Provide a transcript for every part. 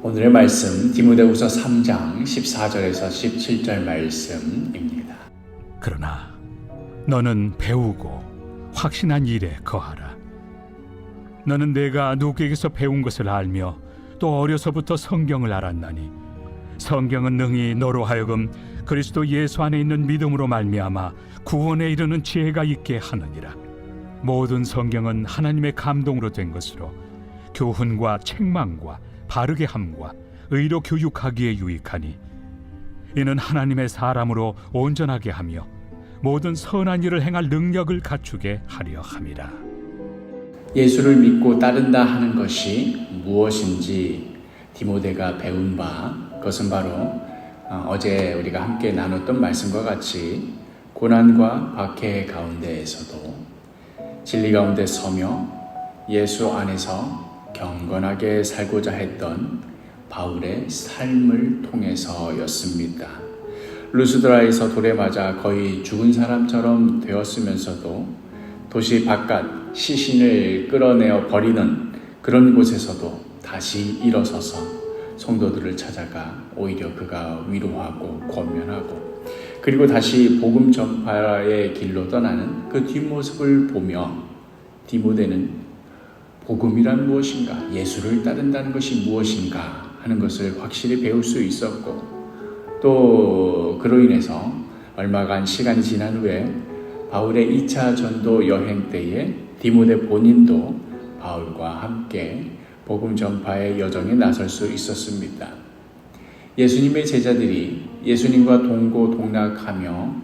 오늘의 말씀 디모데후서 3장 14절에서 17절 말씀입니다. 그러나 너는 배우고 확신한 일에 거하라. 너는 내가 누구에게서 배운 것을 알며 또 어려서부터 성경을 알았나니 성경은 능히 너로 하여금 그리스도 예수 안에 있는 믿음으로 말미암아 구원에 이르는 지혜가 있게 하느니라. 모든 성경은 하나님의 감동으로 된 것으로 교훈과 책망과 바르게 함과 의로 교육하기에 유익하니 이는 하나님의 사람으로 온전하게 하며 모든 선한 일을 행할 능력을 갖추게 하려 함이라. 예수를 믿고 따른다 하는 것이 무엇인지 디모데가 배운 바, 그것은 바로 어제 우리가 함께 나눴던 말씀과 같이 고난과 박해 가운데에서도 진리 가운데 서며 예수 안에서 경건하게 살고자 했던 바울의 삶을 통해서였습니다. 루스드라에서 돌에 맞아 거의 죽은 사람처럼 되었으면서도 도시 바깥 시신을 끌어내어 버리는 그런 곳에서도 다시 일어서서 성도들을 찾아가 오히려 그가 위로하고 권면하고 그리고 다시 복음 전파의 길로 떠나는 그 뒷모습을 보며 디모데는 복음이란 무엇인가, 예수를 따른다는 것이 무엇인가 하는 것을 확실히 배울 수 있었고, 또 그로 인해서 얼마간 시간이 지난 후에 바울의 2차 전도 여행 때에 디모데 본인도 바울과 함께 복음 전파의 여정에 나설 수 있었습니다. 예수님의 제자들이 예수님과 동고동락하며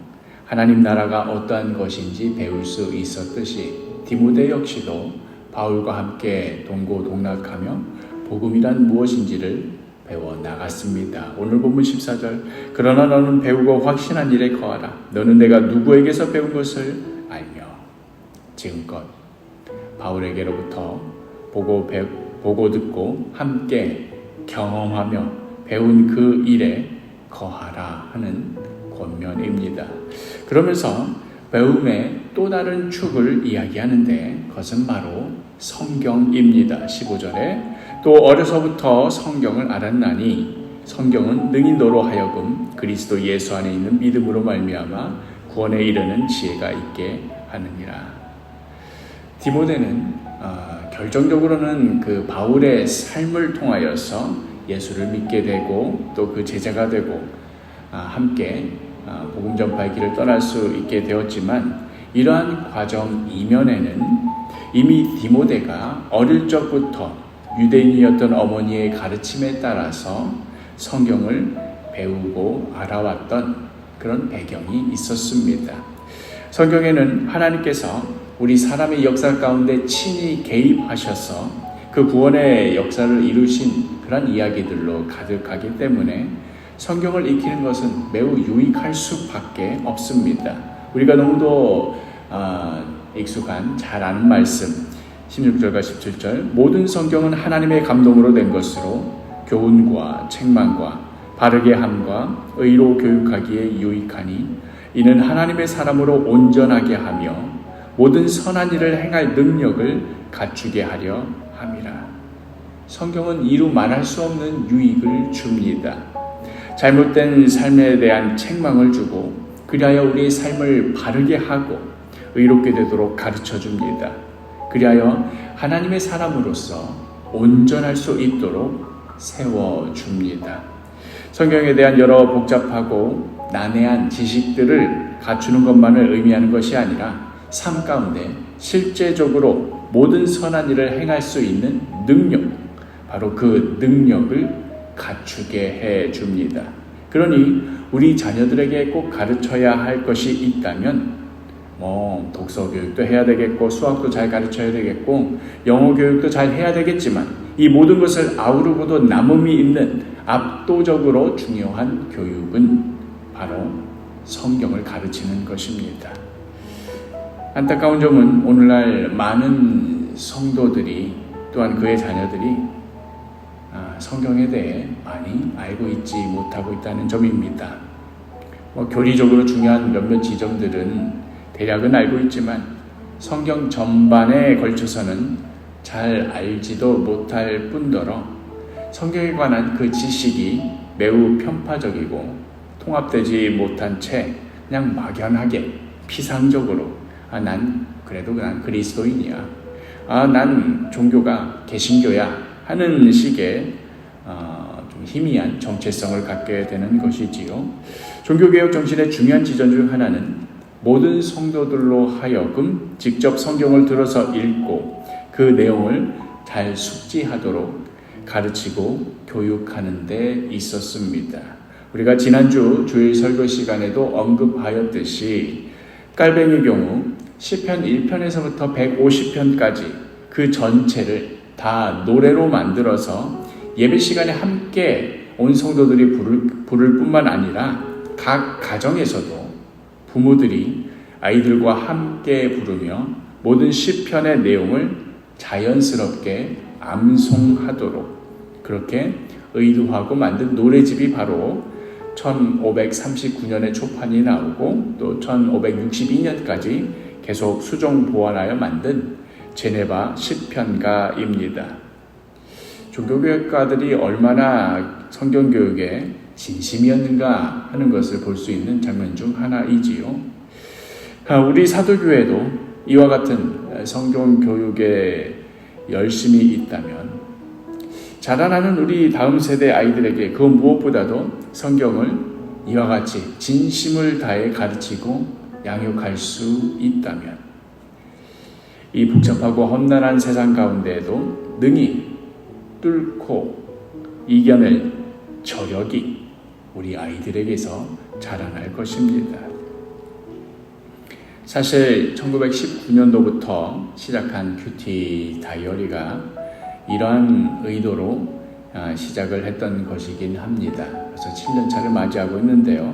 하나님 나라가 어떠한 것인지 배울 수 있었듯이 디모데 역시도 바울과 함께 동고동락하며 복음이란 무엇인지를 배워 나갔습니다. 오늘 본문 14절, 그러나 너는 배우고 확신한 일에 거하라. 너는 내가 누구에게서 배운 것을 알며 지금껏 바울에게로부터 보고 듣고 함께 경험하며 배운 그 일에 거하라 하는 권면입니다. 그러면서 배움의 또 다른 축을 이야기하는데 그것은 바로 성경입니다. 15절에 또 어려서부터 성경을 알았나니 성경은 능히 너로 하여금 그리스도 예수 안에 있는 믿음으로 말미암아 구원에 이르는 지혜가 있게 하느니라. 디모데는 결정적으로는 그 바울의 삶을 통하여서 예수를 믿게 되고 또 그 제자가 되고 함께 복음 전파의 길을 떠날 수 있게 되었지만 이러한 과정 이면에는 이미 디모데가 어릴 적부터 유대인이었던 어머니의 가르침에 따라서 성경을 배우고 알아왔던 그런 배경이 있었습니다. 성경에는 하나님께서 우리 사람의 역사 가운데 친히 개입하셔서 그 구원의 역사를 이루신 그런 이야기들로 가득하기 때문에 성경을 익히는 것은 매우 유익할 수밖에 없습니다. 우리가 너무도 익숙한 잘 아는 말씀 16절과 17절, 모든 성경은 하나님의 감동으로 된 것으로 교훈과 책망과 바르게 함과 의로 교육하기에 유익하니 이는 하나님의 사람으로 온전하게 하며 모든 선한 일을 행할 능력을 갖추게 하려 함이라. 성경은 이루 말할 수 없는 유익을 줍니다. 잘못된 삶에 대한 책망을 주고 그리하여 우리의 삶을 바르게 하고 의롭게 되도록 가르쳐 줍니다. 그리하여 하나님의 사람으로서 온전할 수 있도록 세워줍니다. 성경에 대한 여러 복잡하고 난해한 지식들을 갖추는 것만을 의미하는 것이 아니라 삶 가운데 실제적으로 모든 선한 일을 행할 수 있는 능력, 바로 그 능력을 갖추게 해줍니다. 그러니 우리 자녀들에게 꼭 가르쳐야 할 것이 있다면 독서 교육도 해야 되겠고 수학도 잘 가르쳐야 되겠고 영어 교육도 잘 해야 되겠지만 이 모든 것을 아우르고도 남음이 있는 압도적으로 중요한 교육은 바로 성경을 가르치는 것입니다. 안타까운 점은 오늘날 많은 성도들이 또한 그의 자녀들이 성경에 대해 많이 알고 있지 못하고 있다는 점입니다. 교리적으로 중요한 몇몇 지점들은 대략은 알고 있지만 성경 전반에 걸쳐서는 잘 알지도 못할 뿐더러 성경에 관한 그 지식이 매우 편파적이고 통합되지 못한 채 그냥 막연하게 피상적으로 난 그리스도인이야, 난 종교가 개신교야 하는 식의 좀 희미한 정체성을 갖게 되는 것이지요. 종교개혁 정신의 중요한 지점 중 하나는 모든 성도들로 하여금 직접 성경을 들어서 읽고 그 내용을 잘 숙지하도록 가르치고 교육하는 데 있었습니다. 우리가 지난주 주일 설교 시간에도 언급하였듯이 깔뱅이의 경우 시편 1편에서부터 150편까지 그 전체를 다 노래로 만들어서 예배 시간에 함께 온 성도들이 부를 뿐만 아니라 각 가정에서도 부모들이 아이들과 함께 부르며 모든 시편의 내용을 자연스럽게 암송하도록 그렇게 의도하고 만든 노래집이 바로 1539년에 초판이 나오고 또 1562년까지 계속 수정 보완하여 만든 제네바 시편가입니다. 종교교육가들이 얼마나 성경교육에 진심이었는가 하는 것을 볼 수 있는 장면 중 하나이지요. 우리 사도교회도 이와 같은 성경교육에 열심이 있다면 자라나는 우리 다음 세대 아이들에게 그 무엇보다도 성경을 이와 같이 진심을 다해 가르치고 양육할 수 있다면 이 복잡하고 험난한 세상 가운데에도 능히 뚫고 이겨낼 저력이 우리 아이들에게서 자라날 것입니다. 사실 1919년도부터 시작한 큐티 다이어리가 이러한 의도로 시작을 했던 것이긴 합니다. 그래서 7년차를 맞이하고 있는데요.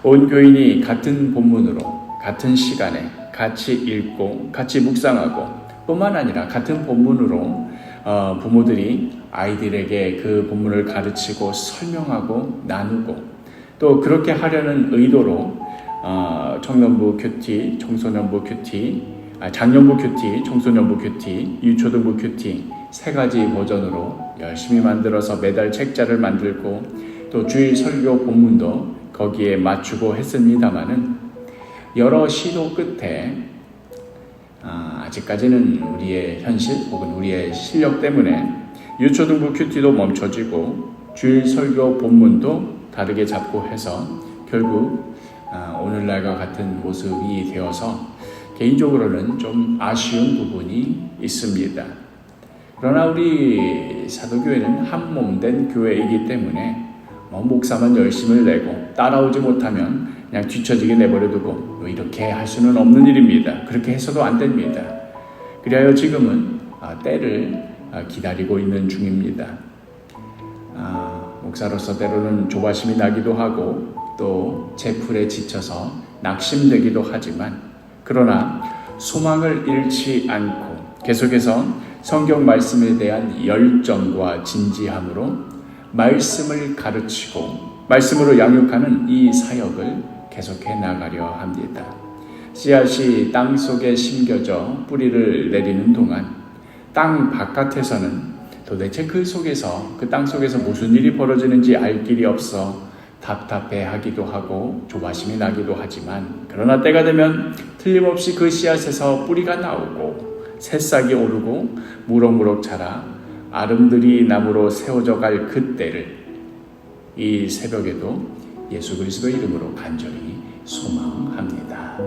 온 교인이 같은 본문으로 같은 시간에 같이 읽고 같이 묵상하고 뿐만 아니라 같은 본문으로 부모들이 아이들에게 그 본문을 가르치고 설명하고 나누고 또 그렇게 하려는 의도로 청년부 큐티, 청소년부 큐티, 장년부 큐티, 청소년부 큐티, 유초등부 큐티 세 가지 버전으로 열심히 만들어서 매달 책자를 만들고 또 주일 설교 본문도 거기에 맞추고 했습니다마는 여러 시도 끝에 아직까지는 우리의 현실 혹은 우리의 실력 때문에 유초등부 큐티도 멈춰지고 주일 설교 본문도 다르게 잡고 해서 결국 오늘날과 같은 모습이 되어서 개인적으로는 좀 아쉬운 부분이 있습니다. 그러나 우리 사도교회는 한 몸 된 교회이기 때문에 목사만 열심을 내고 따라오지 못하면 그냥 뒤처지게 내버려두고 이렇게 할 수는 없는 일입니다. 그렇게 해서도 안 됩니다. 그리하여 지금은 때를 기다리고 있는 중입니다. 목사로서 때로는 조바심이 나기도 하고 또 제풀에 지쳐서 낙심되기도 하지만 그러나 소망을 잃지 않고 계속해서 성경 말씀에 대한 열정과 진지함으로 말씀을 가르치고 말씀으로 양육하는 이 사역을 계속해 나가려 합니다. 씨앗이 땅 속에 심겨져 뿌리를 내리는 동안 땅 바깥에서는 도대체 그 땅 속에서 무슨 일이 벌어지는지 알 길이 없어 답답해하기도 하고 조바심이 나기도 하지만 그러나 때가 되면 틀림없이 그 씨앗에서 뿌리가 나오고 새싹이 오르고 무럭무럭 자라 아름드리 나무로 세워져 갈 그때를 이 새벽에도 예수 그리스도 이름으로 간절히 소망합니다.